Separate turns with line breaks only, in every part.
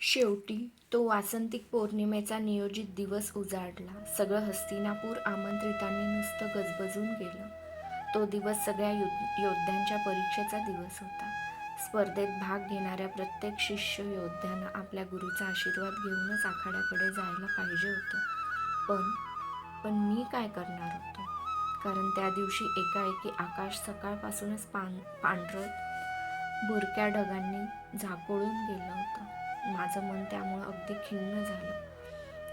शेवटी तो वासंतिक पौर्णिमेचा नियोजित दिवस उजाडला. सगळं हस्तिनापूर आमंत्रितांनी नुसतं गजबजून गेलं. तो दिवस सगळ्या योद्ध्यांच्या परीक्षेचा दिवस होता. स्पर्धेत भाग घेणाऱ्या प्रत्येक शिष्य योद्ध्यानं आपल्या गुरूचा आशीर्वाद घेऊनच आखाड्याकडे जायला पाहिजे होतं. पण मी काय करणार होतो? कारण त्या दिवशी एकाएकी आकाश सकाळपासूनच पांढरट भुरक्या ढगांनी झाकोळून गेलं होतं. माझं मन त्यामुळं अगदी खिन्न झालं.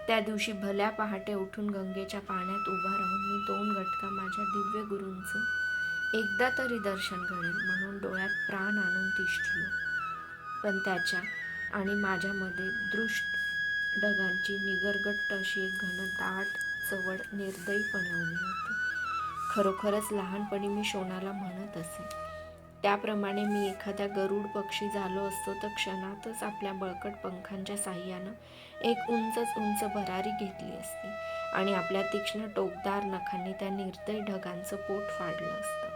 त्या दिवशी भल्या पहाटे उठून गंगेच्या पाण्यात उभा राहून मी 2 घटका माझ्या दिव्य गुरूंचं एकदा तरी दर्शन घडेल म्हणून डोळ्यात प्राण आणून तिष्ठलो. पण त्याच्या आणि माझ्यामध्ये दृष्ट ढगांची निगरगट्ट अशी एक घनदाट चवड निर्दयीपणे उभी होती. खरोखरच लहानपणी मी शोनाला म्हणत असे, त्याप्रमाणे मी एखाद्या गरुड पक्षी झालो असतो तर क्षणातच आपल्या बळकट पंखांच्या साहाय्यानं एक उंच भरारी घेतली असती आणि आपल्या तीक्ष्ण टोकदार नखांनी त्या निर्दयी ढगांचं पोट फाडलं असतं.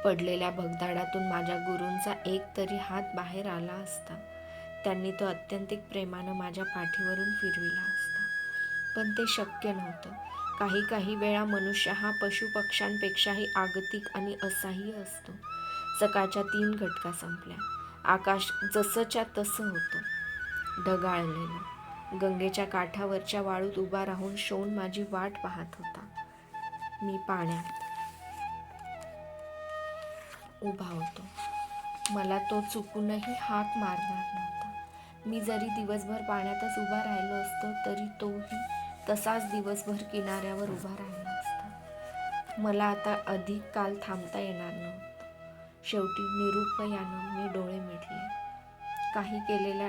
पडलेल्या भगदाडातून माझ्या गुरूंचा एक तरी हात बाहेर आला असता. त्यांनी तो अत्यंतिक प्रेमानं माझ्या पाठीवरून फिरविला असता. पण ते शक्य नव्हतं. काही वेळा मनुष्य हा पशुपक्ष्यांपेक्षाही आगतिक आणि असहाय्य असतो. सकाळच्या 3 घटका संपल्या. आकाश जसंच्या तसं होतं, ढगाळलेलं. गंगेच्या काठावरच्या वाळूत उभा राहून शोण माझी वाट पाहत होता. मी पाण्यात उभा होतो. मला तो चुकूनही हाक मारणार नव्हता. मी जरी दिवसभर पाण्यातच उभा राहिलो असतो तरी तोही तसाच दिवसभर किनाऱ्यावर उभा राहिला असता. मला आता अधिक काल थांबता येणार नव्हतं. शेवटी निरुपायानं मी डोळे मिटले. काही केलेल्या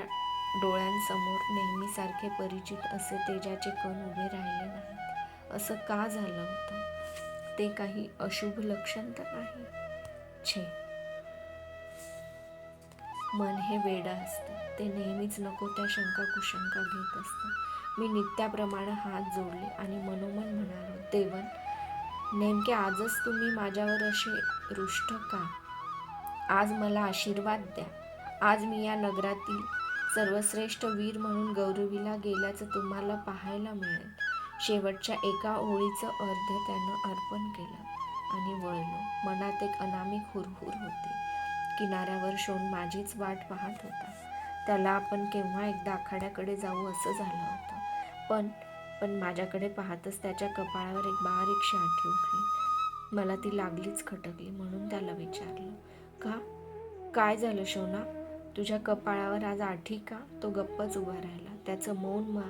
डोळ्यांसमोर नेहमीसारखे परिचित असे तेजाचे कण उभे राहिले नाहीत. असं का झालं होतं? ते काही अशुभ लक्षण तर नाही? छे, मन हे वेडं असतं. ते नेहमीच नको त्या शंका कुशंका घेत असतं. मी नित्याप्रमाणे हात जोडले आणि मनोमन म्हणालो, देवन, नेमके आजच तुम्ही माझ्यावर असे रुष्ट का? आज मला आशीर्वाद द्या. आज मी या नगरातील सर्वश्रेष्ठ वीर म्हणून गौरविला गेल्याचं तुम्हाला पाहायला मिळेल. शेवटच्या एका ओळीचं अर्ध्य त्यानं अर्पण केलं आणि वळलो. मनात एक अनामिक हुरहुर होती. किनाऱ्यावर शोण माझीच वाट पाहत होता. त्याला आपण केव्हा एकदा आखाड्याकडे जाऊ असं झालं होतं. पण माझ्याकडे पाहतच त्याच्या कपाळावर एक बारीकशी आठी उठली. मला ती लागलीच खटकली. म्हणून त्याला विचारलं, का? काय झालं शोना? तुझ्या कपाळावर आज आठी का? तो गप्पच उभा राहिला. त्याचं मौन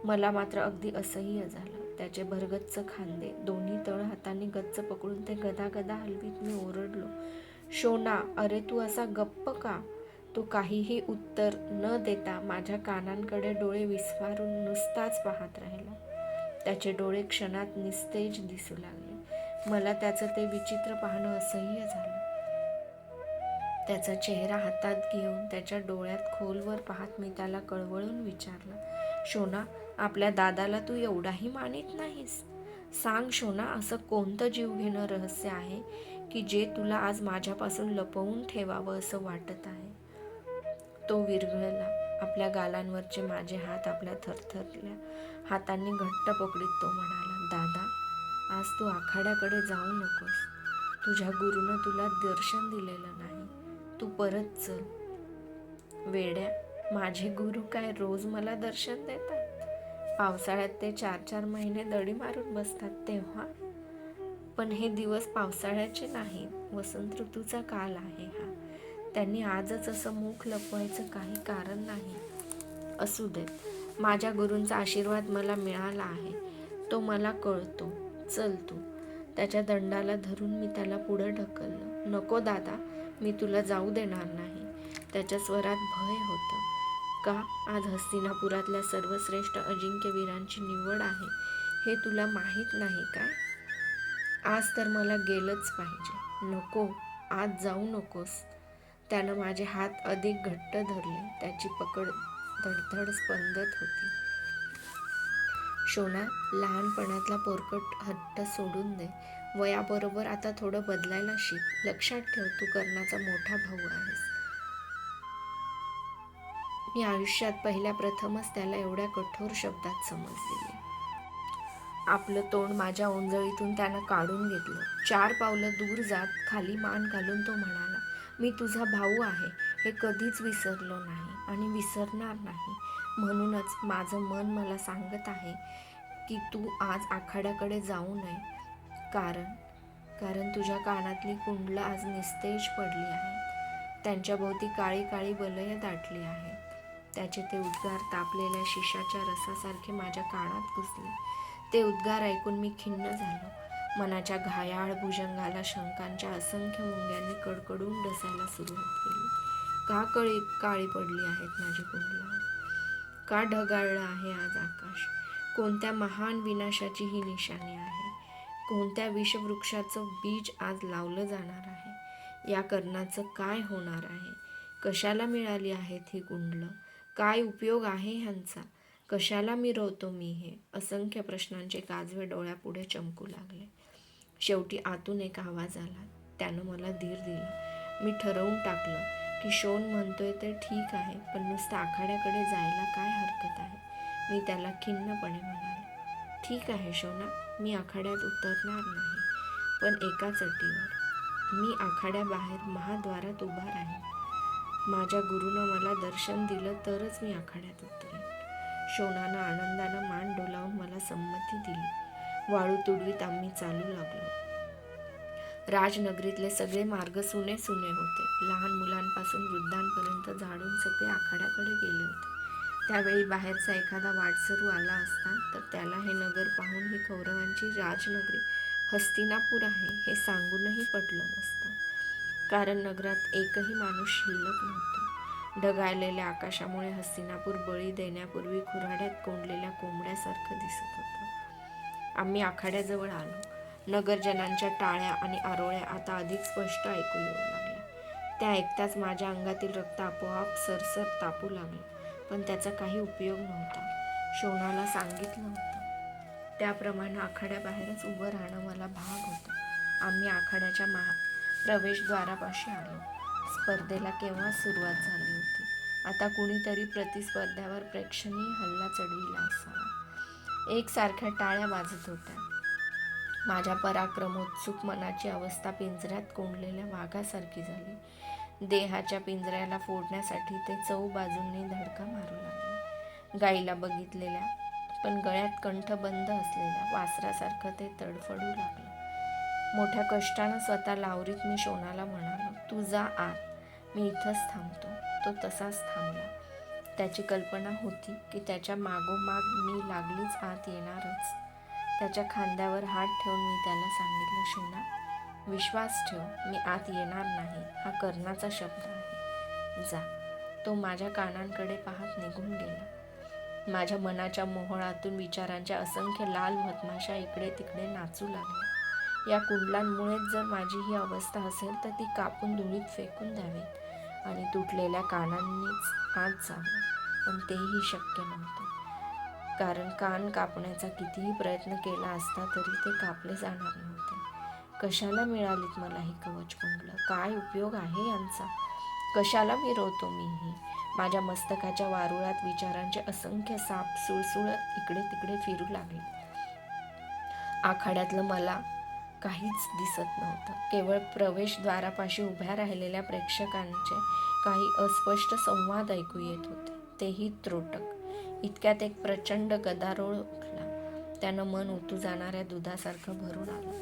मला मात्र अगदी असह्य झालं. त्याचे भरगच्च खांदे दोन्ही तळ हातांनी गच्च पकडून ते गदागदा हलवीत मी ओरडलो, शोना, अरे तू असा गप्प का? तो काहीही उत्तर न देता माझ्या कानांकडे डोळे विस्फारून नुसताच पाहत राहिला. त्याचे डोळे क्षणात निस्तेज दिसू लागले. मला त्याचं ते विचित्र पाहणं असह्य झालं. त्याचा चेहरा हातात घेऊन त्याच्या डोळ्यात खोलवर पाहत मी त्याला कळवळून विचारलं, शोना, आपल्या दादाला तू एवढाही मानित नाहीस? सांग शोना, असं कोणतं जीवघेणं रहस्य आहे की जे तुला आज माझ्यापासून लपवून ठेवावं असं वाटत आहे? तो विरघळला. आपल्या गालांवरचे माझे हात आपल्या थरथरल्या हातांनी घट्ट पकडीत तो म्हणाला, दादा, आज तू आखाड्याकडे जाऊ नकोस. तुझ्या गुरूनं तुला दर्शन दिलेलं नाही. तू परत चल. वेड्या, माझे गुरु काय रोज मला दर्शन देतात? पावसाळ्यात ते 4-4 महिने दडी मारून बसतात तेव्हा. पण हे दिवस पावसाळ्याचे नाहीत. वसंत ऋतूचा काल आहे हा. त्यांनी आजच असं मुख लपवायचं काही कारण नाही. असू देत. माझ्या गुरूंचा आशीर्वाद मला मिळाला आहे. तो मला कळतो. चल तू. त्याच्या दंडाला धरून मी त्याला पुढं ढकललं. नको दादा, मी तुला जाऊ देणार नाही. त्याच्या स्वरात भय होतं. का? आज हस्तिनापुरातल्या सर्वश्रेष्ठ अजिंक्य वीरांची निवड आहे हे तुला माहीत नाही काय? आज तर मला गेलंच पाहिजे. नको, आज जाऊ नकोस. त्यानं माझे हात अधिक घट्ट धरले. त्याची पकड धडधड स्पंदत होती. शोना, लहानपणातला पोरकट हट्ट सोडून दे. वयाबरोबर आता थोडं बदलायला शिक. लक्षात ठेव, तू कर्णाचा मोठा भाऊ आहेस. मी आयुष्यात पहिल्या प्रथमच त्याला एवढ्या कठोर शब्दात समज दिली. आपलं तोंड माझ्या ओंजळीतून त्यानं काढून घेतलं. 4 पावलं दूर जात खाली मान घालून तो म्हणाला, मी तुझा भाऊ आहे, हे कधीच विसरलो नाही आणि विसरणार नाही. म्हणूनच माझं मन मला सांगत आहे की तू आज आखाड्याकडे जाऊ नये. कारण तुझ्या कानातली कुंडलं आज निस्तेज पडली आहेत. त्यांच्या भोवती काळी काळी वलयं दाटली आहेत. त्याचे ते उद्गार तापलेल्या शिशाच्या रसासारखे माझ्या कानात घुसले. ते उद्गार ऐकून मी खिन्न झालो. मनाच्या घायाळ भुजंगाला शंकांच्या असंख्य मुंग्यांनी कडकडून डसायला सुरुवात केली. का काळी पडली आहेत माझी कुंडलं? का ढगाळलं आहे आज आकाश? कोणत्या महान विनाशाची ही निशाणी आहे? कोणत्या विषवृक्षाचं बीज आज लावलं जाणार आहे? या कर्णाचं काय होणार आहे? कशाला मिळाली आहेत ही कुंडलं? काय उपयोग आहे ह्यांचा? कशाला मिरवतो मी हे? असंख्य प्रश्नांचे काजवे डोळ्यापुढे चमकू लागले. शेवटी आतून एक आवाज आला. त्यानं मला धीर दिला. मी ठरवून टाकलं की शोन म्हणतोय ते ठीक आहे, पण नुसतं आखाड्याकडे जायला काय हरकत आहे? मी त्याला खिन्नपणे म्हणाले, ठीक आहे शोना, मी आखाड्यात उतरणार नाही, पण एकाच अटीवर. मी आखाड्याबाहेर महाद्वारात उभा राहीन. माझ्या गुरुनं मला दर्शन दिलं तरच मी आखाड्यात उतरेन. शोनानं आनंदानं मान डोलावून मला संमती दिली. वाळू तुडवीत आम्ही चालू लागलो. राजनगरीतले सगळे मार्ग सुने सुने होते. लहान मुलांपासून वृद्धांपर्यंत झाडून सगळे आखाड्याकडे गेले होते. त्यावेळी बाहेरचा एखादा वाटसरू आला असता तर त्याला हे नगर पाहून ही कौरवांची राजनगरी हस्तिनापूर आहे हे सांगूनही पटलं नसतं. कारण नगरात एकही माणूस शिल्लक नव्हता. ढगाळलेल्या आकाशामुळे हस्तिनापूर बळी देण्यापूर्वी खुराड्यात कोंडलेल्या कोंबड्यासारखं दिसत होतं. आम्ही आखाड्याजवळ आलो. नगरजनांच्या टाळ्या आणि आरोळ्या आता अधिक स्पष्ट ऐकू येऊ लागल्या. त्या ऐकताच माझ्या अंगातील रक्त आपोआप सरसर तापू लागलं. पण त्याचा काही उपयोग नव्हता. शोनाला सांगितलं होतं त्याप्रमाणे आखाड्याबाहेरच उभं राहणं मला भाग होतं. आम्ही आखाड्याच्या प्रवेशद्वारापाशी आलो. स्पर्धेला केव्हा सुरुवात झाली होती. आता कुणीतरी प्रतिस्पर्ध्यावर प्रेक्षणीय हल्ला चढविला असावा. एकसारख्या टाळ्या वाजत होत्या. माझ्या पराक्रमोत्सुक मनाची अवस्था पिंजऱ्यात कोंडलेल्या वाघासारखी झाली. देहाच्या पिंजऱ्याला फोडण्यासाठी ते चहूबाजूंनी धडका मारू लागले. गाईला बघितलेल्या पण गळ्यात कंठ बंद असलेल्या वासरासारखं ते तडफडू लागलं. मोठ्या कष्टानं स्वतःला आवरीत मी शोनाला म्हणालो, तू जा आत, मी इथंच थांबतो. तो तसाच थांबला. त्याची कल्पना होती की त्याच्या मागोमाग मी लागलीच आत येणारच. त्याच्या खांद्यावर हात ठेवून मी त्याला सांगितलं, शोना, विश्वास ठेव, मी आत येणार नाही. हा कर्णाचा शब्द आहे. जा. तो माझ्या कानांकडे पाहत निघून गेला. माझ्या मनाच्या मोहळातून विचारांच्या असंख्य लाल मधमाशा इकडे तिकडे नाचू लागल्या. या कुंडलांमुळेच जर माझी ही अवस्था असेल तर ती कापून धुळीत फेकून द्यावीत आणि तुटलेल्या कानांनीच आत जावं. पण तेही शक्य नव्हतं. कारण कान कापण्याचा कितीही प्रयत्न केला असता तरी ते कापले जाणार नव्हते. कशाला मिळालीत मला ही कवचकुंडलं? काय उपयोग आहे यांचा? कशाला मिरवतो मी ही? माझ्या मस्तकाच्या वारुळात विचारांचे असंख्य साप सुळसुळत इकडे तिकडे फिरू लागले. आखाड्यातलं मला काहीच दिसत नव्हतं. केवळ प्रवेशद्वारापाशी उभ्या राहिलेल्या प्रेक्षकांचे काही अस्पष्ट संवाद ऐकू येत होते, तेही त्रोटक. इतक्यात एक प्रचंड गदारोळ उठला. त्यानं मन ओतू जाणाऱ्या दुधासारखं भरून आलं.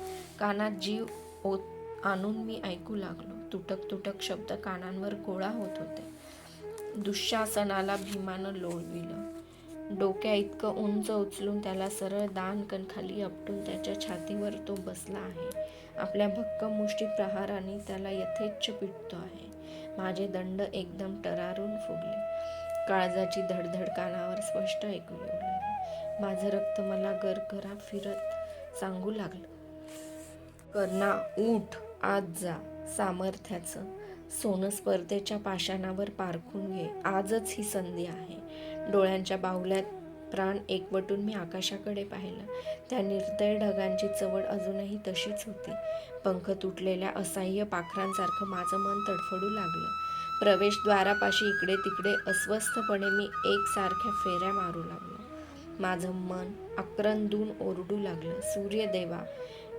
कानात जीव आणून मी ऐकू लागलो. तुटक तुटक शब्द कानांवर गोळा होत होते. दुःशासनाला भीमानं लोळविलं. डोक्या इतकं उंच उचलून त्याला सरळ दाणकन खाली आपटून त्याच्या छातीवर तो बसला आहे. आपल्या भक्कम मुष्टी प्रहाराने त्याला यथेच्छ पिटतो आहे. माझे दंड एकदम टरारून फुगले. काळजाची धडधड कानावर स्पष्ट ऐकू येऊ लागली. माझं रक्त मला गरगरा फिरत सांगू लागलं, कर्णा, उठ, आत जा. सामर्थ्याचं सोनं स्पर्धेच्या पाषाणावर पारखून घे. आजच ही संधी आहे. डोळ्यांच्या बाहुल्यात प्राण एकवटून मी आकाशाकडे पाहिलं. त्या निर्दय ढगांची चवड अजूनही तशीच होती. पंख तुटलेल्या असह्य पाखरांसारखं माझं मन तडफडू लागलं. प्रवेशद्वारापाशी इकडे तिकडे अस्वस्थपणे मी एकसारख्या फेऱ्या मारू लागलो. माझं मन आक्रंदून ओरडू लागलं, सूर्यदेवा,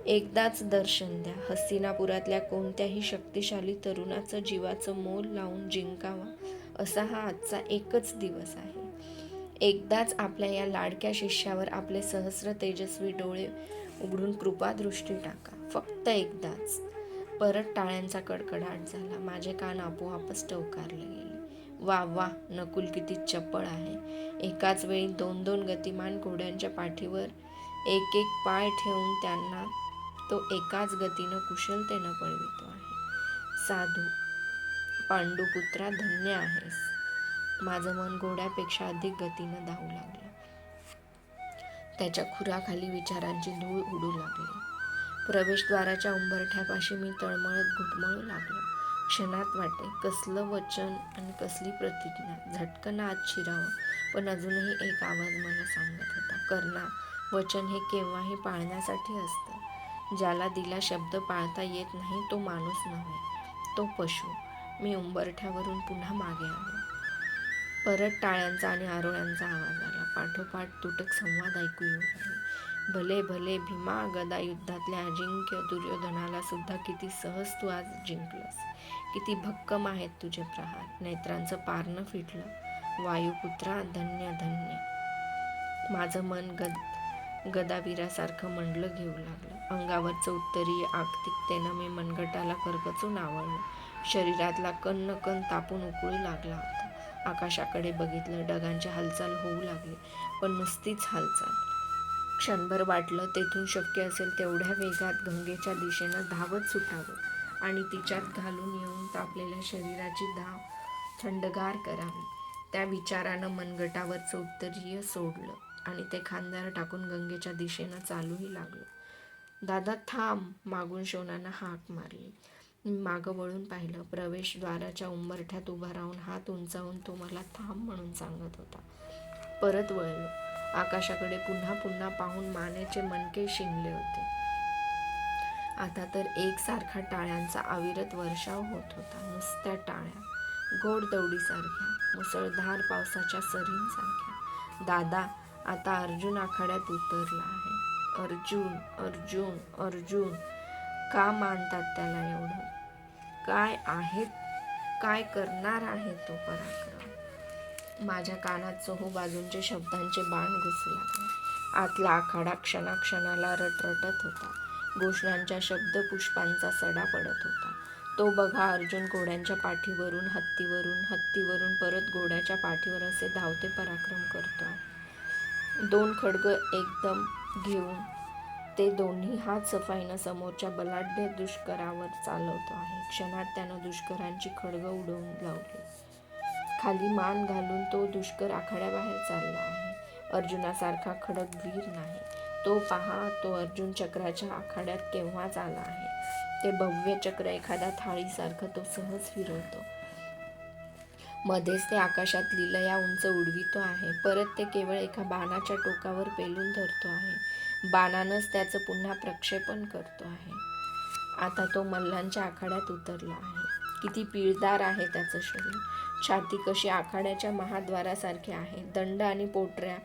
एकदाच दर्शन द्या. हस्तिनापुरातल्या कोणत्याही शक्तिशाली तरुणाचं जीवाचं मोल लावून जिंकावा असा हा आजचा एकच दिवस आहे. एकदाच आपल्या या लाडक्या शिष्यावर आपले सहस्र तेजस्वी डोळे उघडून कृपादृष्टी टाका. फक्त एकदाच. परत टाळ्यांचा कडकडाट झाला. माझे कान आपोआपच टवकारले गेले. वा वा, नकुल किती चपळ आहे. एकाच वेळी 2-2 गतिमान घोड्यांच्या पाठीवर एक एक पाय ठेवून त्यांना तो एकाच गतीनं कुशलतेनं पळवितो आहे. साधू पांडुपुत्रा, धन्य आहेस. माझं मन घोड्यापेक्षा अधिक गतीनं धावू लागलं. त्याच्या खुराखाली विचारांची धूळ उडू लागली. प्रवेशद्वाराच्या उंबरठ्यापाशी मी तळमळत घुटमळू लागलो. क्षणात वाटे, कसलं वचन आणि कसली प्रतिज्ञा. झटकन आत शिरावं, पण अजूनही एक आवाज मला सांगत होता, कर्णा, वचन हे केव्हाही पाळण्यासाठी असतं. ज्याला दिला शब्द पाळता येत नाही तो माणूस नव्हे, तो पशु. मी उंबरठ्यावरून पुन्हा मागे आलो. परत टाळ्यांचा आणि आरोळ्यांचा आवाज आला. पाठोपाठ तुटक संवाद ऐकू येऊ लागले. भले भले भीमा, गदा युद्धातल्या अजिंक्य दुर्योधनाला सुद्धा किती सहज तू आज जिंकलंस. किती भक्कम आहेत तुझे प्रहार. नेत्रांचं पारणं फिटलं. वायुपुत्रा, धन्य धन्य. माझं मन गदावीरासारखं मंडलं घेऊ लागलं. अंगावरचं उत्तरीय आक्तिकतेनं मी मनगटाला करकचून आवळलं. शरीरातला कण कण तापून उकळू लागला होता. आकाशाकडे बघितलं. ढगांची हालचाल होऊ लागली, पण नुसतीच हालचाल. क्षणभर वाटलं तेथून शक्य असेल तेवढ्या वेगात गंगेच्या दिशेनं धावत सुटावं आणि तिच्यात घालून येऊन तापलेल्या शरीराची धाव थंडगार करावी. त्या विचारानं मनगटावरचं उत्तरीय सोडलं आणि ते खांद्यावर टाकून गंगेच्या दिशेनं चालूही लागलो. दादा, थांब, मागून शोनानं हाक मारली. मी मागं वळून पाहिलं. प्रवेशद्वाराच्या उंबरठ्यात उभा राहून हात उंचावून तो मला थांब म्हणून सांगत होता. परत वळलो. आकाशाकडे पुन्हा पुन्हा पाहून मानेचे मणके शिणले होते. आता तर एकसारखा टाळ्यांचा अविरत वर्षाव होत होता. नुसत्या टाळ्या, गोड दौडीसारख्या, मुसळधार पावसाच्या सरींसारख्या. दादा, आता अर्जुन आखाड्यात उतरला आहे. अर्जुन, अर्जुन, अर्जुन. का मानतात त्याला एवढं? काय आहेत, काय करणार आहे तो पराक्रम? माझ्या कानात चोहोबाजूंचे शब्दांचे बाण घुसू लागले. आतला आखाडा क्षणाक्षणाला रटरटत होता. घोषणांच्या शब्दपुष्पांचा सडा पडत होता. तो बघा, अर्जुन घोड्यांच्या पाठीवरून, हत्तीवरून, हत्तीवरून परत घोड्याच्या पाठीवर असे धावते पराक्रम करतो आहे. 2 खड्ग एकदम घेऊन ते दोन्ही हात सफाईनं समोरच्या बलाढ्य दुष्करावर चालवतो आहे. क्षणात त्यानं दुष्करांची खड्ग उडवून लावली. खाली मान घालून तो दुष्कर आखाड्याबाहेर चालला आहे. अर्जुनासारखा खड्गवीर नाही. तो पहा, तो अर्जुन चक्राच्या आखाड्यात केव्हाच आला आहे. ते भव्य चक्र एखाद्या थाळीसारखं तो सहज फिरवतो. मध्येच ते आकाशात लीलया उंच उडवितो आहे. परत ते केवळ एका बाणाच्या टोकावर पेलून धरतो आहे. बाणानंच त्याचं पुन्हा प्रक्षेपण करतो आहे. आता तो मल्लांच्या आखाड्यात उतरला आहे. किती पिळदार आहे त्याचं शरीर. छाती कशी आखाड्याच्या महाद्वारासारखी आहे. दंड आणि पोटऱ्या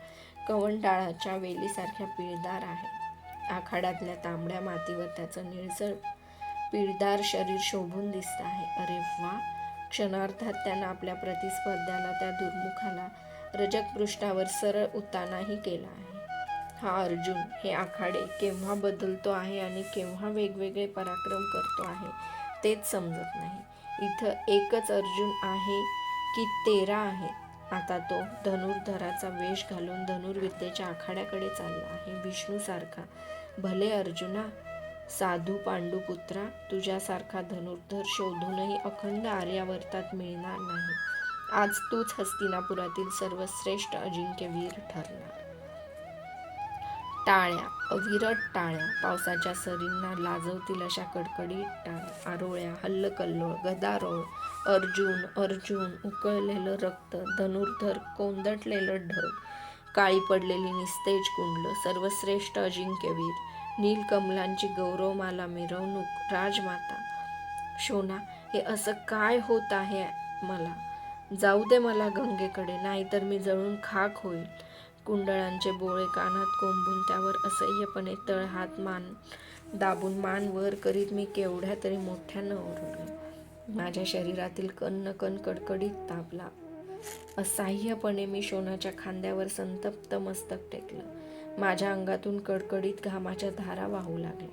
कवंडाळाच्या वेलीसारख्या पिळदार आहेत. आखाड्यातल्या तांबड्या मातीवर त्याचं निळसर पिळदार शरीर शोभून दिसत आहे. अरे वा! क्षणार्धात त्यानं आपल्या प्रतिस्पर्ध्याला, त्या दुर्मुखाला रजकपृष्ठावर सरळ उतानाही केला आहे. हा अर्जुन हे आखाडे केव्हा बदलतो आहे आणि केव्हा वेगवेगळे पराक्रम करतो आहे तेच समजत नाही. इथं एकच अर्जुन आहे की 13 आहेत? आता तो धनुर्धराचा वेश घालून धनुर्विद्येच्या आखाड्याकडे चालला आहे, विष्णूसारखा. भले अर्जुना, साधू पांडुपुत्रा, तुझ्यासारखा धनुर्धर शोधूनही अखंड आर्यावर्तात मिळणार नाही. आज तूच हस्तिनापुरातील सर्वश्रेष्ठ अजिंक्यवीर ठरणार. टाळ्या, अविरट टाळ्या, पावसाच्या सरींना लाजवतील अशा कडकडीत टाळ्या, आरोळ्या, हल्लकल्लोळ, गदारोळ. अर्जुन, अर्जुन, उकळलेलं रक्त, धनुर्धर, कोंदटलेलं ढग, काळी पडलेली निस्तेज कुंडलं, सर्वश्रेष्ठ अजिंक्यवीर, नीलकमलांची गौरवमाला मिरवणूक, राजमाता. शोना, हे असं काय होत आहे मला. जाऊ दे मला गंगेकडे, नाहीतर मी जळून खाक होईल. कुंडळांचे बोळे कानात कोंबून त्यावर असह्यपणे तळहात मान दाबून मान वर करीत मी केवढ्या तरी मोठ्यानं ओरडलो. माझ्या शरीरातील कण कण कडकडीत तापला. असह्यपणे मी शोणाच्या खांद्यावर संतप्त मस्तक टेकलं. माझ्या अंगातून कडकडीत घामाच्या धारा वाहू लागल्या.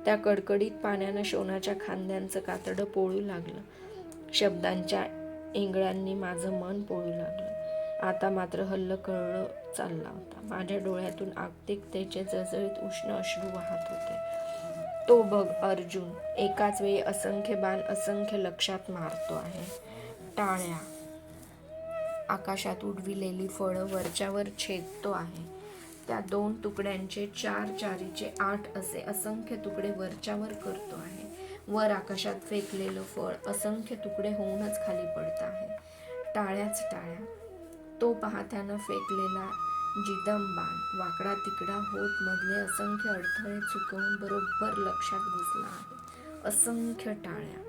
त्या कडकडीत पाण्यानं शोणाच्या खांद्यांचं कातडं पोळू लागलं. शब्दांच्या इंगळांनी माझं मन पोळू लागलं. आता मात्र हल्लकल्लोळ चालला होता. माझ्या डोळ्यातून आक्तिकतेचे जळजळीत उष्ण अश्रू वाहत होते. तो बघ अर्जुन एकाच वेळी असंख्य बाण असंख्य लक्ष्यात मारतो आहे. टाळ्या, आकाशात उडविलेली फळं वरच्यावर छेदतो आहे. त्या 2 तुकड्यांचे 4 4चे 8 असे असंख्य तुकडे वरच्यावर करतो आहे. वर आकाशात फेकलेलं फळ असंख्य तुकडे होऊनच खाली पडत आहे. टाळ्याच टाळ्या. तो पहात्यानं फेकलेला जिदम बाण वाकडा तिकडा होत मधले असंख्य अडथळे चुकवून बरोबर लक्षात घुसला आहे. असंख्य टाळ्या.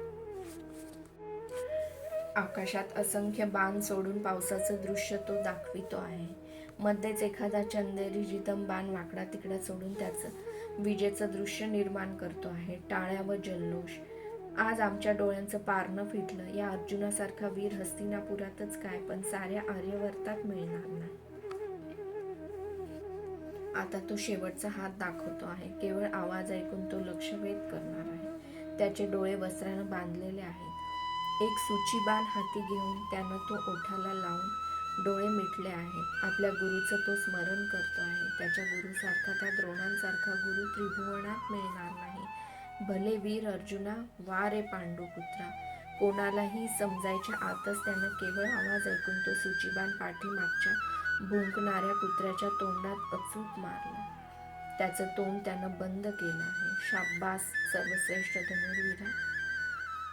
आकाशात असंख्य बाण सोडून पावसाचं दृश्य तो दाखवितो आहे. मध्येच एखादा चंदेरी जिदम बाण वाकडा तिकडा सोडून त्याचं विजेचं दृश्य निर्माण करतो आहे. टाळ्या व जल्लोष. आज आमच्या डोळ्यांचं पारणं फिटलं. या अर्जुनासारखा वीर हस्तिनापुरातच काय पण साऱ्या आर्यवर्तात मिळणार नाही. आता तो शेवटचा हात दाखवतो आहे. केवळ आवाज ऐकून तो लक्ष वेध करणार आहे. त्याचे डोळे वस्त्रानं बांधलेले आहेत. एक सूचीबाण हाती घेऊन त्यानं तो ओठाला लावून डोळे मिटले आहेत. आपल्या गुरुचं तो स्मरण करतो आहे. त्याच्या गुरुसारखा, त्या द्रोणांसारखा गुरु त्रिभुवनात मिळणार नाही. भले वीर अर्जुना, वा रे पांडुपुत्रा. कोणालाही समजायच्या आतच त्यानं केवळ आवाज ऐकून तो सूचीबाण पाठीमागच्या भुंकणाऱ्या कुत्र्याच्या तोंडात अचूक मारला. त्याचं तोंड त्यानं बंद केलं आहे. शाब्बास सर्वश्रेष्ठ धनुर्वीरा.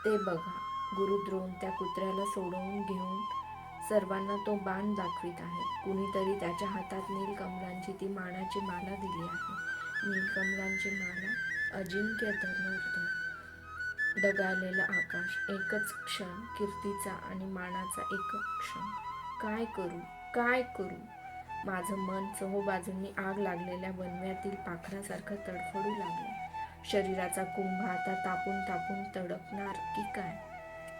ते बघा, गुरु द्रोण त्या कुत्र्याला सोडवून घेऊन सर्वांना तो बाण दाखवित आहे. कुणीतरी त्याच्या हातात नीलकमलांची ती मानाची माला दिली आहे. नीलकमलांची माला, अजिंक्य धनुर्धर. ढगाळलेलं आकाश, एकच क्षण कीर्तीचा आणि मानाचा एकच क्षण. काय करू, काय करू. माझं मन चोहोबाजूंनी आग लागलेल्या वणव्यातील पाखरासारखं तडफडू लागलं. शरीराचा कुंभ आता तापून तापून तडकणार की काय.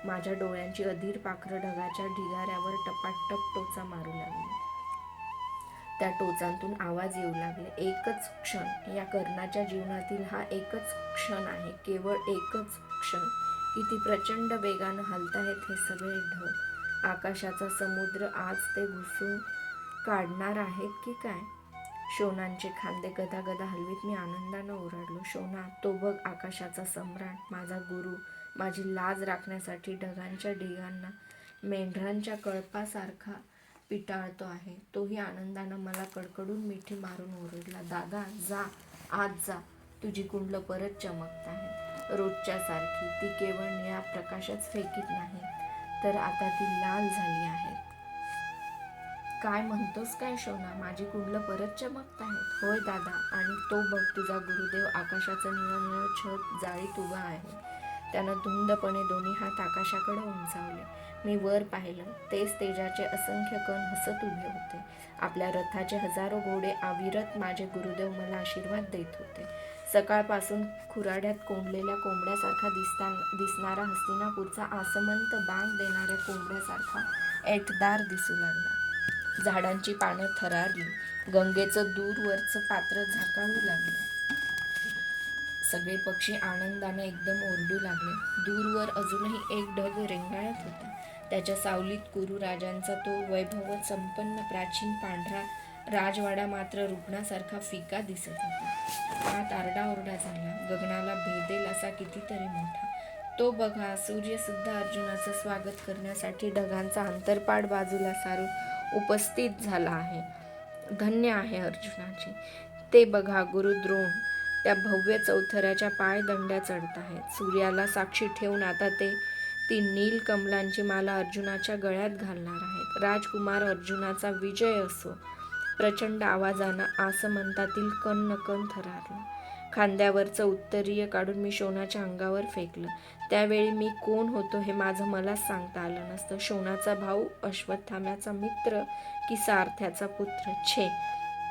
माझ्या डोळ्यांची अधीर पाखरं ढगाच्या ढिगाऱ्यावर टपाटप टोचा मारू लागली. त्या टोचांतून आवाज येऊ लागले. एकच क्षण. या कर्णाच्या जीवनातील हा एकच क्षण आहे. केवळ एकच क्षण. किती प्रचंड वेगानं हलताहेत हे सगळे ढग. आकाशाचा समुद्र आज ते घुसून काढणार आहेत की काय. शोणांचे खांदे गदागदा हलवीत मी आनंदानं ओरडलो. शोणा, तो बघ आकाशाचा सम्राट, माझा गुरु, माझी लाज राखण्यासाठी ढगांच्या ढिगांना मेंढरांच्या कळपासारखा पिटाळतो आहे. तोही आनंदानं मला कडकडून मिठी मारून ओरडला. दादा, जा, आत जा. तुझी कुंडलं परत चमकत आहेत. रोजच्या सारखी. ती केवळ निळा प्रकाशच फेकीत नाही, तर आता ती लाल झाली आहेत. काय म्हणतोस काय शोना. माझी कुंडलं परत चमकत आहेत. होय दादा. आणि तो बघ, तुझा गुरुदेव आकाशाचं निळं निळं छत जाळीत उभा आहे. त्यानं धुंदपणे दोन्ही हात आकाशाकडे उंचावले. मी वर पाहिलं. तेच तेजाचे असंख्य कण हसत उभे होते. आपल्या रथाचे हजारो घोडे अविरत माझे गुरुदेव मला आशीर्वाद देत होते. सकाळपासून खुराड्यात कोंडलेल्या कोंबड्यासारखा दिसणारा हस्तिनापूरचा आसमंत बांग देणाऱ्या कोंबड्यासारखा ऐटदार दिसू लागला. झाडांची पानं थरारली. गंगेचं दूरवरचं पात्र झाकाळू लागलं. सगळे पक्षी आनंदाने एकदम ओरडू लागले. दूरवर अजूनही एक ढग रेंगाळत होता. त्याच्या सावलीत कुरु राजांचा तो वैभव संपन्न प्राचीन पांढरा राजवाडा मात्र रुग्णासारखा फिका दिसत होता. आत आरडाओरडा झाला. गगनाला भेदेल असा कितीतरी मोठा. तो बघा, सूर्यसुद्धा अर्जुनाचं स्वागत करण्यासाठी ढगांचा अंतरपाट बाजूला सारून उपस्थित झाला आहे. धन्य आहे अर्जुनाची. ते बघा, गुरु द्रोण त्या भव्य चौथऱ्याच्या पायदंड्या चढत आहेत. सूर्याला साक्षी ठेवून आता ते ती नील कमलांची माला अर्जुनाच्या गळ्यात घालणार आहेत. राजकुमार अर्जुनाचा विजय असो. प्रचंड आवाजानं आसमंतातील कण थरारला. खांद्यावरचं उत्तरीय काढून मी शोणाच्या अंगावर फेकलं. त्यावेळी मी कोण होतो हे माझं मलाच सांगता आलं नसतं. शोणाचा भाऊ, अश्वत्थाम्याचा मित्र की सारथ्याचा पुत्र? छे,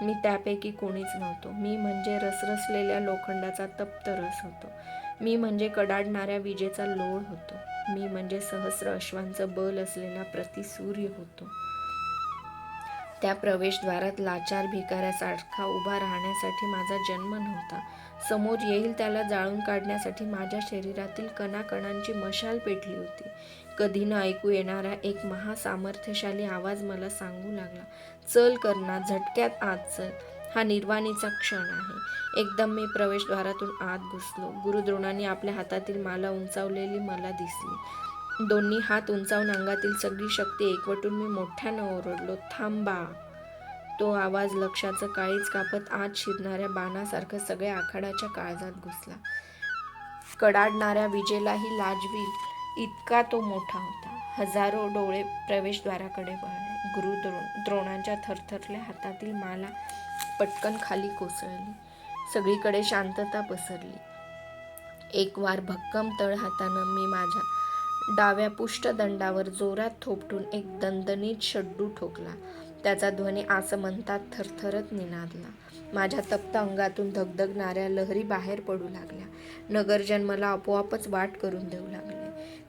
मी त्यापैकी कोणीच नव्हतो. मी म्हणजे रसरसलेल्या लोखंडाचा तप्त रस होतो. मी म्हणजे कडाडणाऱ्या विजेचा लोळ होतो. मी म्हणजे सहस्र अश्वांचं बल असलेला प्रतिसूर्य होतो. त्या प्रवेशद्वारात लाचार भिकाऱ्यासारखा उभा राहण्यासाठी माझा जन्म नव्हता. समोर येईल त्याला जाळून काढण्यासाठी माझ्या शरीरातील कणाकणांची मशाल पेटली होती. कधी न ऐकू येणारा एक महासामर्थ्यशाली आवाज मला सांगू लागला, चल कर्णा, झटक्यात आत चल. हा निर्वाणीचा क्षण आहे. एकदम मी प्रवेशद्वारातून आत घुसलो. गुरुद्रोणांनी आपल्या हातातील माला उंचावलेली मला दिसली. दोन्ही हात उंचावून अंगातील सगळी शक्ती एकवटून मी मोठ्यानं ओरडलो, थांबा. तो आवाज लक्षाचं काळीज कापत आत शिरणाऱ्या बाणासारखं सगळ्या आखाड्याच्या काळजात घुसला. कडाडणाऱ्या विजेलाही लाजवील इतका तो मोठा होता. हजारो डोळे प्रवेशद्वाराकडे वळले. द्रोणांच्या थरथरल्या हातातील माला पटकन खाली कोसळली. सगळीकडे शांतता पसरली. एक वार भक्कम तळ हातानं मी माझ्या डाव्या पुष्टदंडावर जोरात थोपटून एक दणदणीत शड्डू ठोकला. त्याचा ध्वनी आसमंतात थरथरत निनादला. माझ्या तप्त अंगातून धगधगणाऱ्या लहरी बाहेर पडू लागल्या. नगरजन मला आपोआपच वाट करून देऊ लागले.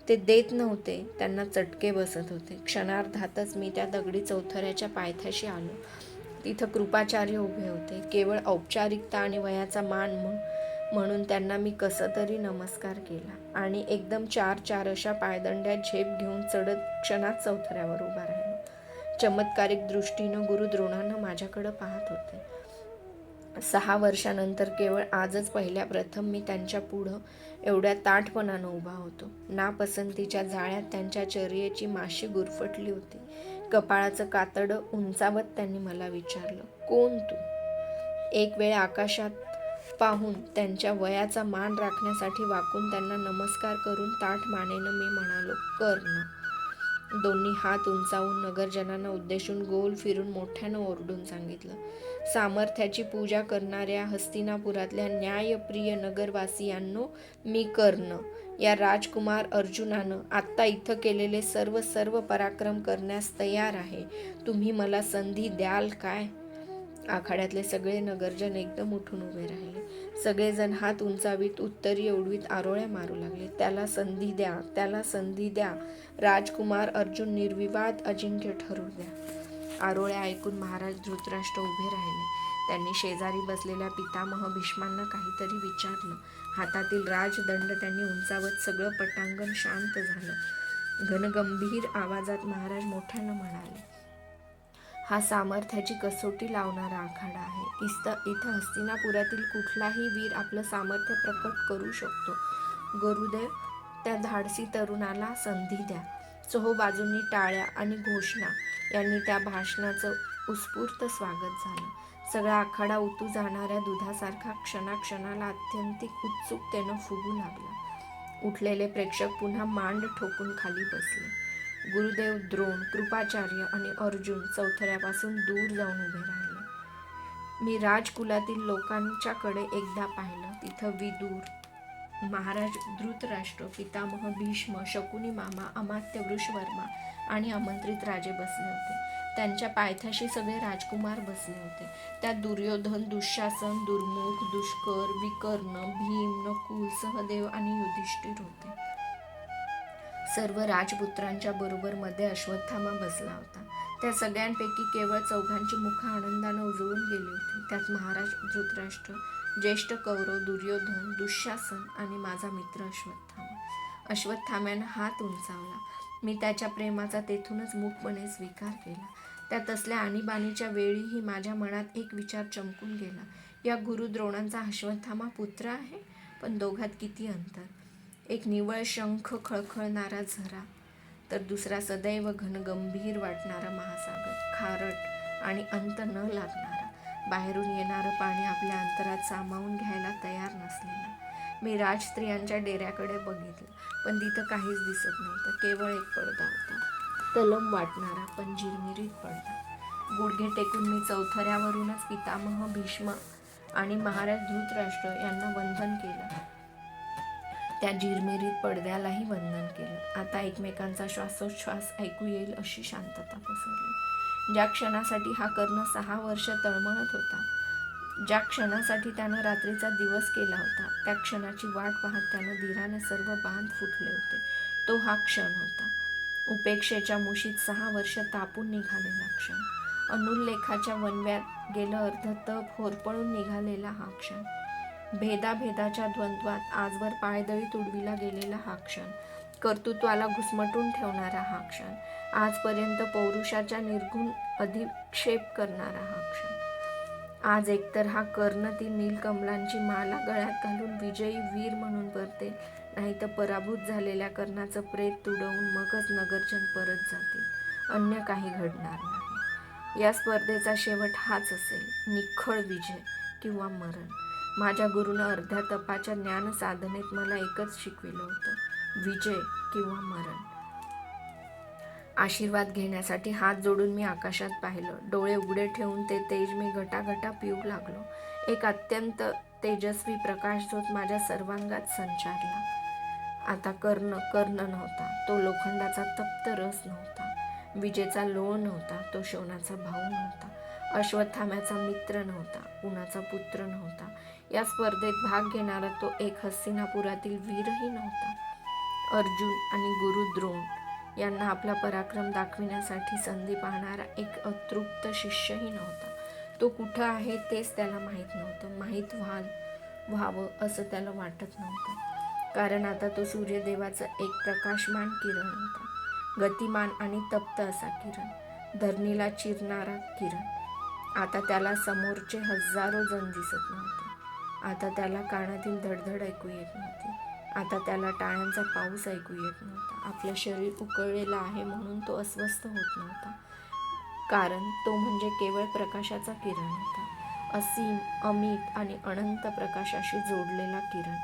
ते देत नव्हते, त्यांना चटके बसत होते. क्षणार्धातच मी त्या दगडी चौथऱ्याच्या पायथ्याशी आलो. तिथं कृपाचार्य उभे होते. केवळ औपचारिकता आणि वयाचा मान म्हणून त्यांना मी कसं तरी नमस्कार केला आणि एकदम 4-4 अशा पायदंड्या झेप घेऊन चढत क्षणात चौथऱ्यावर उभा राहिलो. चमत्कारिक दृष्टीनं गुरुद्रोणांना माझ्याकडं पाहत होते. 6 वर्षानंतर केवळ आजच पहिल्या प्रथम मी त्यांच्या पुढं एवढ्या ताठपणानं उभा होतो. नापसंतीच्या जाळ्यात त्यांच्या चर्येची माशी गुरफटली होती. कपाळाचं कातडं उंचावत त्यांनी मला विचारलं, कोण तू? एक वेळ आकाशात पाहून त्यांच्या वयाचा मान राखण्यासाठी वाकून त्यांना नमस्कार करून ताठ मानेनं मी म्हणालो, कर्ण. दोन्ही हात उंचावून नगरजनांना उद्देशून गोल फिरून मोठ्यानं ओरडून सांगितलं, सामर्थ्याची पूजा करणाऱ्या हस्तिनापुरातल्या न्यायप्रिय नगरवासियांनो, मी कर्ण. या राजकुमार अर्जुनानं आत्ता इथं केलेले सर्व पराक्रम करण्यास तयार आहे. तुम्ही मला संधी द्याल काय? आखाड्यातले सगळे नगरजन एकदम उठून उभे राहिले. सगळेजण हात उंचावीत उत्तरी उडवीत आरोळ्या मारू लागले. त्याला संधी द्या, त्याला संधी द्या. राजकुमार अर्जुन निर्विवाद अजिंक्य ठरू द्या. आरोळ्या ऐकून महाराज धृतराष्ट्र उभे राहिले. त्यांनी शेजारी बसलेल्या पितामह भीष्मांना काहीतरी विचारलं. हातातील राजदंड त्यांनी उंचावत सगळं पटांगण शांत झालं. घनगंभीर आवाजात महाराज मोठ्यानं म्हणाले, हा सामर्थ्याची कसोटी लावणारा आखाडा आहे. इथं हस्तिनापुरातील कुठलाही वीर आपलं सामर्थ्य प्रकट करू शकतो. गुरुदेव, त्या धाडसी तरुणाला संधी द्या. चोहोबाजूंनी टाळ्या आणि घोषणा यांनी त्या भाषणाचं उत्स्फूर्त स्वागत झालं. सगळा आखाडा उतू जाणाऱ्या दुधासारखा क्षणाक्षणाला अत्यंतिक उत्सुकतेनं फुगू लागला. उठलेले प्रेक्षक पुन्हा मांड ठोकून खाली बसले. गुरुदेव, द्रोण, कृपाचार्य आणि अर्जुन चौथऱ्यापासून दूर जाऊन उभे राहिले. मी राजकुलातील लोकांच्याकडे एकदा पाहिलं. तिथं विदूर, महाराज धृतराष्ट्र, पितामह भीष्म, शकुनी मामा, अमात्य वृषवर्मा आणि आमंत्रित राजे बसले होते. त्यांच्या पायथ्याशी सगळे राजकुमार बसले होते. त्यात दुर्योधन, दुःशासन, दुर्मुख, दुष्कर, विकर्ण, भीम, नकुल, सहदेव आणि युधिष्ठिर होते. सर्व राजपुत्रांच्या बरोबर मध्ये अश्वत्थामा बसला होता. त्या सगळ्यांपैकी केवळ चौघांची मुखं आनंदानं उजळून गेली होती. त्यात महाराज धृतराष्ट्र, ज्येष्ठ कौरव दुर्योधन, दुःशासन आणि माझा मित्र अश्वत्थामा. अश्वत्थाम्यानं हात उंचावला. मी त्याच्या प्रेमाचा तेथूनच मूकपणे स्वीकार केला. त्या तसल्या आणीबाणीच्या वेळीही माझ्या मनात एक विचार चमकून गेला. या गुरुद्रोणांचा अश्वत्थामा पुत्र आहे, पण दोघात किती अंतर. एक निव्वळ शंख खळखळणारा झरा, तर दुसरा सदैव घनगंभीर वाटणारा महासागर, खारट आणि अंत न लागणारा, बाहेरून येणारं पाणी आपल्या अंतरात सामावून घ्यायला तयार नसलेला. मी राजस्त्रियांच्या डेऱ्याकडे बघितलं, पण तिथं काहीच दिसत नव्हतं. केवळ एक पडदा होता, तलम वाटणारा पण झिरमिरीत पडदा. गुडघे टेकून मी चौथऱ्यावरूनच पितामह भीष्म आणि महाराज धृतराष्ट्र यांना वंदन केलं. त्या जिरमिरीत पडद्यालाही वंदन केलं. आता एकमेकांचा श्वासोच्छ्वास ऐकू येईल अशी शांतता पसरली. ज्या क्षणासाठी हा कर्ण 6 वर्ष तळमळत होता, ज्या क्षणासाठी त्यानं रात्रीचा दिवस केला होता, त्या क्षणाची वाट पाहत त्यानं धीराने सर्व बांध फुटले होते. तो हा क्षण होता. उपेक्षेच्या मुशीत 6 वर्ष तापून निघालेला क्षण. अनुल्लेखाच्या वणव्यात गेलं अर्ध तप होरपळून निघालेला हा क्षण. भेदाभेदाच्या द्वंद्वात आजवर पायदळी तुडविला गेलेला हा क्षण. कर्तृत्वाला घुसमटून ठेवणारा हा क्षण. आजपर्यंत पौरुषाच्या निर्गुण अधिक्षेप करणारा हा क्षण. आज एकतर हा कर्ण ती नीलकमलांची माला गळ्यात घालून विजयी वीर म्हणून परतेल, नाही तर पराभूत झालेल्या कर्णाचं प्रेत तुडवून मगच नगरजन परत जातील. अन्य काही घडणार नाही. या स्पर्धेचा शेवट हाच असेल, निखळ विजय किंवा मरण. माझ्या गुरुनं अर्ध्या तपाच्या ज्ञान साधनेत मला एकच शिकविलं होतं, विजय किंवा मरण. आशीर्वाद घेण्यासाठी हात जोडून मी आकाशात पाहिलं. डोळे उघडे ठेवून ते तेज मी घटाघटा पिऊ लागलो. एक अत्यंत तेजस्वी प्रकाशझोत माझ्या सर्वांगात संचारला. आता कर्ण नव्हता. तो लोखंडाचा तप्त रस नव्हता. विजेचा लोळ नव्हता. तो शोणाचा भाऊ नव्हता. अश्वत्थाम्याचा मित्र नव्हता. कुणाचा पुत्र नव्हता. या स्पर्धेत भाग घेणारा तो एक हस्तिनापुरातील वीरही नव्हता. अर्जुन आणि गुरु द्रोण यांना आपला पराक्रम दाखविण्यासाठी संधी पाहणारा एक अतृप्त शिष्यही नव्हता. तो कुठं आहे तेच त्याला माहीत नव्हतं. माहीत व्हावं असं त्याला वाटत नव्हतं. कारण आता तो सूर्यदेवाचा एक प्रकाशमान किरण होता. गतिमान आणि तप्त असा किरण. धरणीला चिरणारा किरण. आता त्याला समोरचे हजारो जण दिसत नव्हते. आता त्याला कानातील धडधड ऐकू येत नव्हती. आता त्याला टाळ्यांचा पाऊस ऐकू येत नव्हता. आपलं शरीर उकळलेलं आहे म्हणून तो अस्वस्थ होत नव्हता. कारण तो म्हणजे केवळ प्रकाशाचा किरण होता. असीम, अमित आणि अनंत प्रकाशाशी जोडलेला किरण.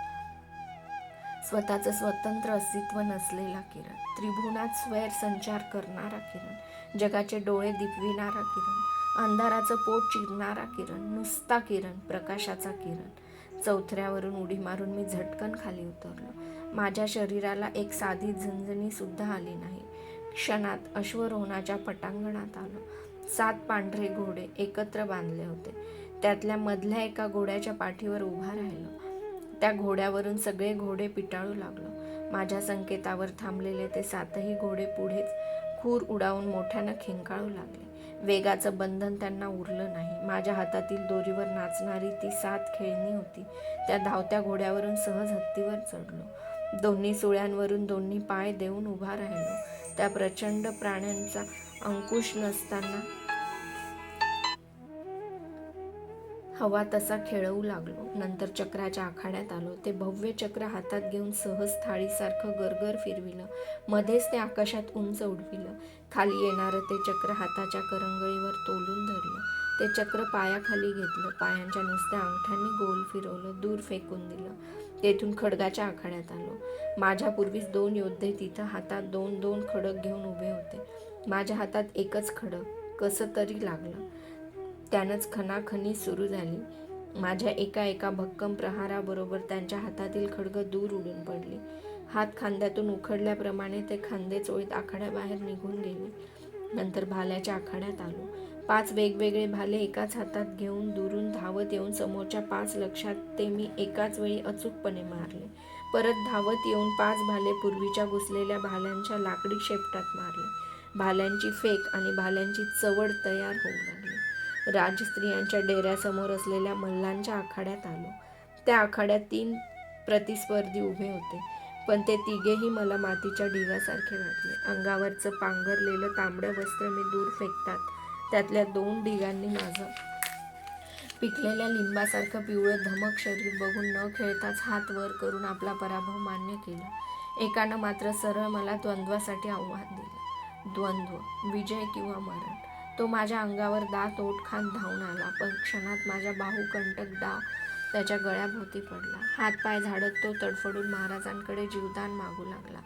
स्वतःचं स्वतंत्र अस्तित्व नसलेला किरण. त्रिभुवनात स्वैर संचार करणारा किरण. जगाचे डोळे दिपविणारा किरण. अंधाराचं पोट चिरणारा किरण. नुसता किरण, प्रकाशाचा किरण. चौथऱ्यावरून उडी मारून मी झटकन खाली उतरलो. माझ्या शरीराला एक साधी झणझणी सुद्धा आली नाही. क्षणात अश्वरोहणाच्या पटांगणात आलो. 7 पांढरे घोडे एकत्र बांधले होते. त्यातल्या मधल्या एका घोड्याच्या पाठीवर उभा राहिलो. त्या घोड्यावरून सगळे घोडे पिटाळू लागलो. माझ्या संकेतावर थांबलेले ते 7ही घोडे पुढेच खूर उडावून मोठ्यानं खिंकाळू लागले. वेगाचं बंधन त्यांना उरलं नाही. माझ्या हातातील दोरीवर नाचणारी ती 7 खेळणी होती. त्या धावत्या घोड्यावरून सहज हत्तीवर चढलो. दोन्ही सुळ्यांवरून दोन्ही पाय देऊन उभा राहिलो. त्या प्रचंड प्राण्यांचा अंकुश नसताना हवा तसा खेळवू लागलो. नंतर चक्राच्या आखाड्यात आलो. ते भव्य चक्र हातात घेऊन सहज थाळीसारखं गरगर फिरविलं. मध्येच ते आकाशात उंच उडविलं. खाली येणारं ते चक्र हाताच्या करंगळीवर तोलून धरलं. ते चक्र पायाखाली घेतलं. पायांच्या नुसत्या अंगठ्यांनी गोल फिरवलं. दूर फेकून दिलं. तेथून खडगाच्या आखाड्यात आलो. माझ्यापूर्वीच 2 योद्धे तिथं हातात 2-2 खडग घेऊन उभे होते. माझ्या हातात एकच खडग कसं तरी लागलं. त्यानंच खणाखणी सुरू झाली. माझ्या एका भक्कम प्रहाराबरोबर त्यांच्या हातातील खड्ग दूर उडून पडले. हात खांद्यातून उखडल्याप्रमाणे ते खांदे चोळीत आखाड्याबाहेर निघून गेले. नंतर भाल्याच्या आखाड्यात आलो. 5 वेगवेगळे भाले एकाच हातात घेऊन दुरून धावत येऊन समोरच्या 5 लक्षात ते मी एकाच वेळी अचूकपणे मारले. परत धावत येऊन 5 भाले पूर्वीच्या घुसलेल्या भाल्यांच्या लाकडी शेपटात मारले. भाल्यांची फेक आणि भाल्यांची चवड तयार होऊ लागली. राजस्त्रियांच्या डेऱ्यासमोर असलेल्या मल्लांच्या आखाड्यात आलो. त्या आखाड्यात 3 प्रतिस्पर्धी उभे होते. पण ते तिघेही मला मातीच्या ढिगासारखे वाटले. अंगावरचं पांघरलेलं तांबडं वस्त्र मी दूर फेकतात त्यातल्या 2 ढिगांनी माझं पिकलेल्या लिंबासारखं पिवळं धमक शरीर बघून न खेळताच हात वर करून आपला पराभव मान्य केला. एकानं मात्र सरळ मला द्वंद्वासाठी आव्हान दिलं. द्वंद्व, विजय किंवा मरण. तो माझ्या अंगावर दात ओठ खात धावून आला. पण क्षणात माझ्या बाहूकंटक डाव त्याच्या गळ्याभोवती पडला. हातपाय झाडत तो तडफडून महाराजांकडे जीवदान मागू लागला.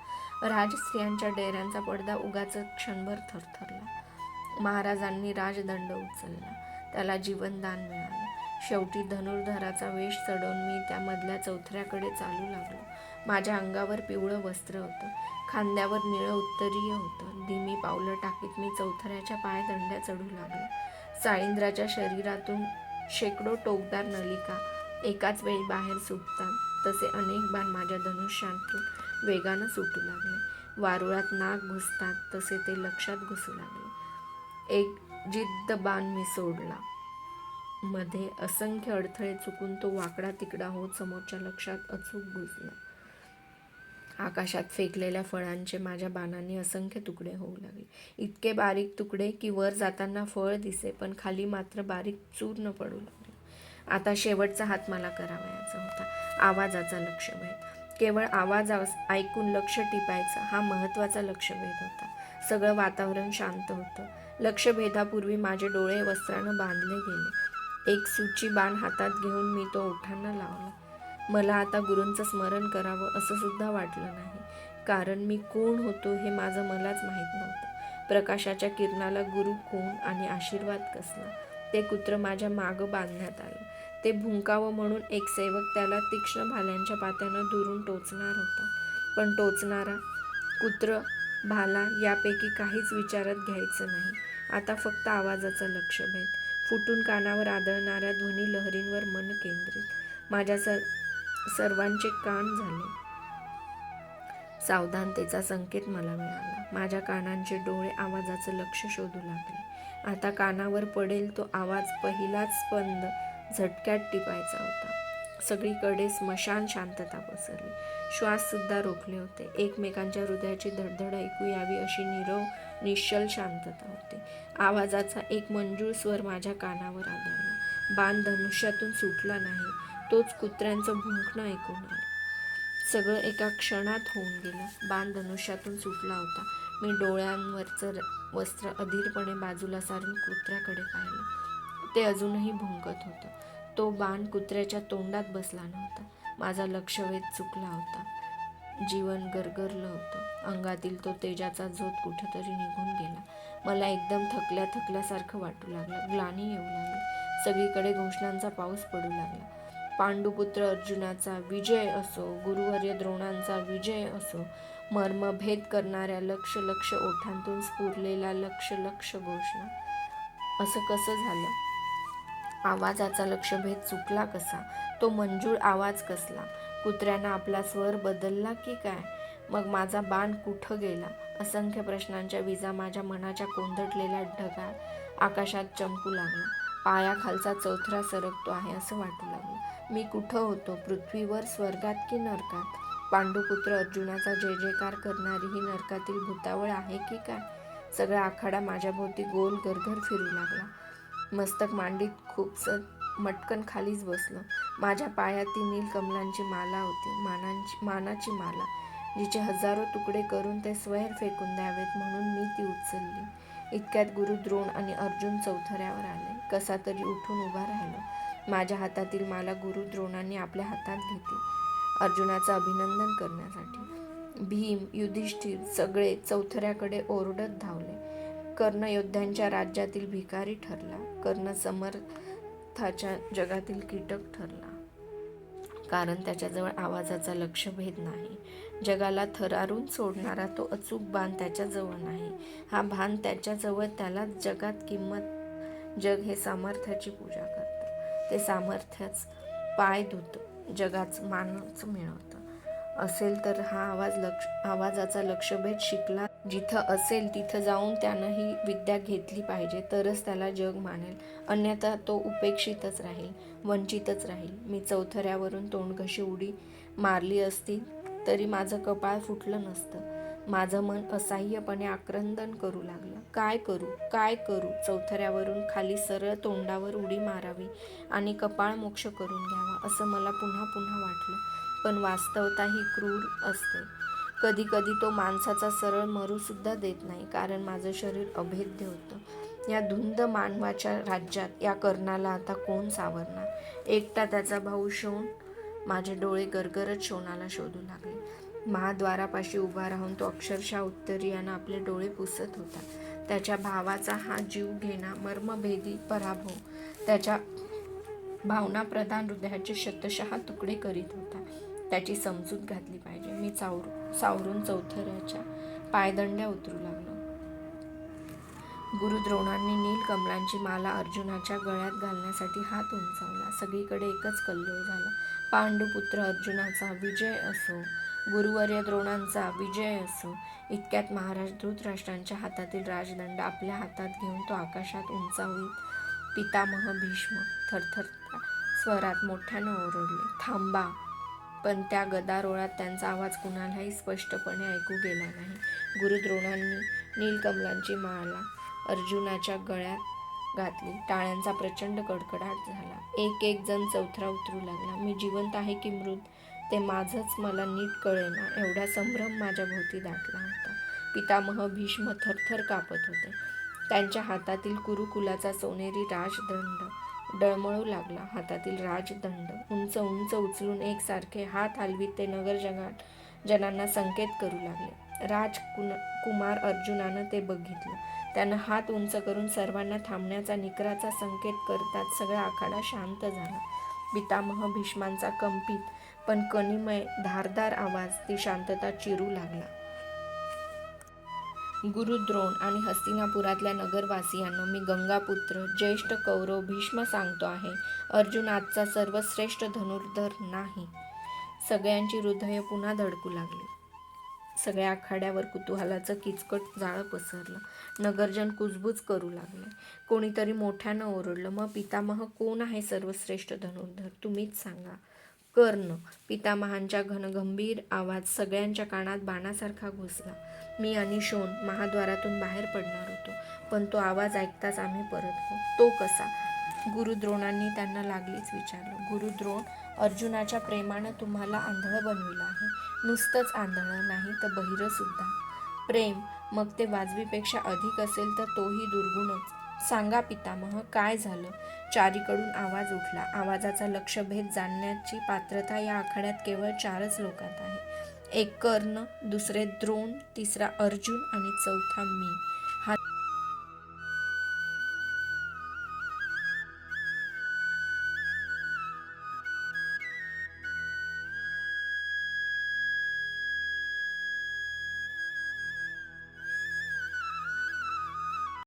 राजस्त्रियांच्या डेऱ्यांचा पडदा उगाच क्षणभर थरथरला. महाराजांनी राजदंड उचलला. त्याला जीवनदान मिळालं. शेवटी धनुर्धराचा वेश चढवून मी त्या मधल्या चौथऱ्याकडे चालू लागलो. माझ्या अंगावर पिवळं वस्त्र होतं, खांद्यावर निळं उत्तरीय होतं. धीमी पावलं टाकीत मी चौथऱ्याच्या पायदंड्या चढू लागलो. साळींद्राच्या शरीरातून शेकडो टोकदार नलिका एकाच वेळी बाहेर सुटतात तसे अनेक बाण माझ्या धनुष्यातून वेगानं सुटू लागले. वारुळात नाग घुसतात तसे ते लक्षात घुसू लागले. एक जिद्द बाण मी सोडला. मध्ये असंख्य अडथळे चुकून तो वाकडा तिकडा होत समोरच्या लक्षात अचूक घुसला. आकाशात फेकलेल्या फळांचे माझ्या बाणांनी असंख्य तुकडे होऊ लागले. इतके बारीक तुकडे की वर जाताना फळ दिसे, पण खाली मात्र बारीक चूर्ण पडू लागले. आता शेवटचा हात मला करावयाचा होता. आवाजाचा लक्ष्यभेद. केवळ आवाज ऐकून लक्ष टिपायचा हा महत्त्वाचा लक्ष्यभेद होता. सगळं वातावरण शांत होतं. लक्ष्यभेदापूर्वी माझे डोळे वस्त्रानं बांधले गेले. एक सूची बाण हातात घेऊन मी तो ओठांना लावला. मला आता गुरूंचं स्मरण करावं असं सुद्धा वाटलं नाही, कारण मी कोण होतो हे माझं मलाच माहीत नव्हतं. प्रकाशाच्या किरणाला गुरु कोण आणि आशीर्वाद कसला ते कुत्र माझ्या मागं बांधण्यात आलं. ते भुंकावं म्हणून एक सेवक त्याला तीक्ष्ण भाल्यांच्या पात्यानं दुरून टोचणार होता, पण टोचणारा, कुत्र, भाला यापैकी काहीच विचारात घ्यायचं नाही. आता फक्त आवाजाचा लक्ष्यभेद, फुटून कानावर आदळणाऱ्या ध्वनी लहरींवर मन केंद्रित. माझ्या सर्वांचे कान झाले. सावधानतेचा संकेत मला मिळाला. माझ्या कानांचे डोळे आवाजाचं लक्ष शोधू लागले. आता कानावर पडेल तो आवाज पहिलाच स्पंद झटक्यात टिपायचा होता. सगळीकडे स्मशान शांतता पसरली. श्वास सुद्धा रोखले होते. एकमेकांच्या हृदयाची धडधड ऐकू यावी अशी नीरव निश्चल शांतता होती. आवाजाचा एक मंजूळ स्वर माझ्या कानावर आदळला. बाण धनुष्यातून सुटला नाही, तोच कुत्र्यांचं भुंकणं ऐकून आलं. सगळं एका क्षणात होऊन गेलं. बाण धनुष्यातून सुटला होता. मी डोळ्यांवरचं वस्त्र अधीरपणे बाजूला सारून कुत्र्याकडे पाहिलं. ते अजूनही भुंकत होतं. तो बाण कुत्र्याच्या तोंडात बसला नव्हता. माझा लक्ष्यभेद चुकला होता. जीवन गरगरलं होतं. अंगातील तो तेजाचा झोत कुठेतरी निघून गेला. मला एकदम थकल्यासारखं वाटू लागलं. ग्लानी येऊ लागली. सगळीकडे घोषणांचा पाऊस पडू लागला. पांडुपुत्र अर्जुनाचा विजय असो, गुरुवर्य द्रोणांचा विजय असो, मर्मभेद करणाऱ्या लक्ष ओठांतून स्फुरलेल्या लक्ष घोषणा. असं कसं झालं? आवाजाचा लक्ष्यभेद चुकला कसा? तो मंजूळ आवाज कसला? कुत्र्यानं आपला स्वर बदलला की काय? मग माझा बाण कुठं गेला? असंख्य प्रश्नांच्या विजा माझ्या मनाच्या कोंदटलेल्या ढगात आकाशात चमकू लागला. पायाखालचा चौथरा सरकतो आहे असं वाटू लागलं. मी कुठं होतो? पृथ्वीवर, स्वर्गात की नरकात? पांडुपुत्र अर्जुनाचा जय जयकार करणारी ही नरकातील भूतावळ आहे की काय? सगळा आखाडा माझ्याभोवती गोल गरगर फिरू लागला. मस्तक मांडीत खूपसं मटकन खालीच बसलं. माझ्या पायात ती नीलकमलांची माला होती, मानाची माला, जिचे हजारो तुकडे करून ते स्वैर फेकून द्यावेत म्हणून मी ती उचलली. इतक्यात गुरु, द्रोण आणि अर्जुन चौथऱ्यावर आले. कसा तरी उठून उभा राहिलो. माझ्या हातातील माला गुरु द्रोणांनी आपल्या हातात घेतली अर्जुनाचं अभिनंदन करण्यासाठी. भीम, युधिष्ठिर सगळे चौथऱ्याकडे ओरडत धावले. कर्ण योद्ध्यांच्या राज्यातील भिकारी ठरला. कर्ण समर्थाच्या जगातील कीटक ठरला, कारण त्याच्याजवळ आवाजाचा लक्ष्यभेद नाही. जगाला थरारून सोडणारा तो अचूक बाण त्याच्याजवळ नाही. हा बाण त्याच्याजवळ, त्याला जगात किंमत. जग हे सामर्थ्याची पूजा करतं. ते सामर्थ्याच पाय धुतं, जगाच मानच मिळवतं. असेल तर हा आवाजाचा लक्ष्यभेद शिकला. जिथं असेल तिथं जाऊन त्यानं ही विद्या घेतली पाहिजे, तरच त्याला जग मानेल. अन्यथा तो उपेक्षितच राहील, वंचितच राहील. मी चौथऱ्यावरून तोंडघशी उडी मारली असती तरी माझं कपाळ फुटलं नसतं. माझं मन असह्यपणे आक्रंदन करू लागलं. काय करू? चौथऱ्यावरून खाली सरळ तोंडावर उडी मारावी आणि कपाळ मोक्ष करून घ्यावा असं मला पुन्हा वाटलं. पण वास्तवता ही क्रूर असते. कधी तो माणसाचा सरळ मरू सुद्धा देत नाही, कारण माझं शरीर अभेद्य होतं. या धुंद मानवाच्या राज्यात या कर्णाला आता कोण सावरणार? एकटा त्याचा भाऊ शोण. माझे डोळे गरगरत शोणाला शोधू लागले. महाद्वारापाशी उभा राहून तो अक्षरशः उत्तरीयानं आपले डोळे पुसत होता. त्याच्या भावाचा हा जीव घेणा मर्मभेदी पराभव, त्याच्या भावनाप्रधान हृदयाचे शतशः तुकडे करीत होता. त्याची समजूत घातली पाहिजे. मी सावरून चौथऱ्याच्या पायदंड्या उतरू लागलो. गुरुद्रोणांनी नीलकमलांची माला अर्जुनाच्या गळ्यात घालण्यासाठी हात उंचावला. सगळीकडे एकच कल्लोळ झाला. पांडुपुत्र अर्जुनाचा विजय असो, गुरुवर्य द्रोणांचा विजय असो. इतक्यात महाराज धृतराष्ट्रांच्या हातातील राजदंड आपल्या हातात घेऊन तो आकाशात उंचावीत पितामह भीष्म थरथरत्या स्वरात मोठ्यानं ओरडले, थांबा. पण त्या गदारोळात त्यांचा आवाज कुणालाही स्पष्टपणे ऐकू गेला नाही. गुरुद्रोणांनी नीलकमलांची माला अर्जुनाच्या गळ्यात घातली. टाळ्यांचा प्रचंड कडकडाट झाला. एक एक जण चौथरा उतरू लागला. मी जिवंत आहे की मृत ते माझंच मला नीट कळेना एवढा संभ्रम माझ्या भोवती दाटला होता. पितामह भीष्म थरथर कापत होते. त्यांच्या हातातील कुरुकुलाचा सोनेरी राजदंड डळमळू लागला. हातातील राजदंड उंच उंच उचलून एकसारखे हात हलवीत ते जनांना संकेत करू लागले. कुमार अर्जुनानं ते बघितलं. त्यानं हात उंच करून सर्वांना थांबण्याचा निकराचा संकेत करताच सगळा आखाडा शांत झाला. पितामह भीष्मांचा कंपित पण कणिमय धारदार आवाज ती शांतता चिरू लागला. गुरुद्रोण आणि हस्तिनापुरातल्या नगरवासियांनो, मी गंगापुत्र ज्येष्ठ कौरव भीष्म सांगतो आहे, अर्जुन आजचा सर्वश्रेष्ठ धनुर्धर नाही. सगळ्यांची हृदय पुन्हा धडकू लागली. सगळ्या आखाड्यावर कुतूहलाचं किचकट जाळं पसरलं. नगरजन कुजबुज करू लागले. कोणीतरी मोठ्यानं ओरडलं, मग पितामह कोण आहे सर्वश्रेष्ठ धनुर्धर? तुम्हीच सांगा. कर्ण. पितामहांच्या घनगंभीर आवाज सगळ्यांच्या कानात बाणासारखा घुसला. मी आणि शोण महाद्वारातून बाहेर पडणार होतो, पण तो आवाज ऐकताच आम्ही परतलो. तो कसा? गुरुद्रोणांनी त्यांना लागलीच विचारलं. गुरुद्रोण, अर्जुनाच्या प्रेमानं तुम्हाला आंधळं बनविलं आहे. नुसतंच आंधळं नाही तर बहिरं सुद्धा. प्रेम मग ते वाजवीपेक्षा अधिक असेल तर तोही दुर्गुणच. सांगा पितामह, काय झालं? चारीकडून आवाज उठला. आवाजाचा लक्षभेद जाणण्याची पात्रता या आखाड्यात केवळ 4च लोकांत आहे. एक कर्ण, दुसरे द्रोण, तिसरा अर्जुन आणि चौथा मी.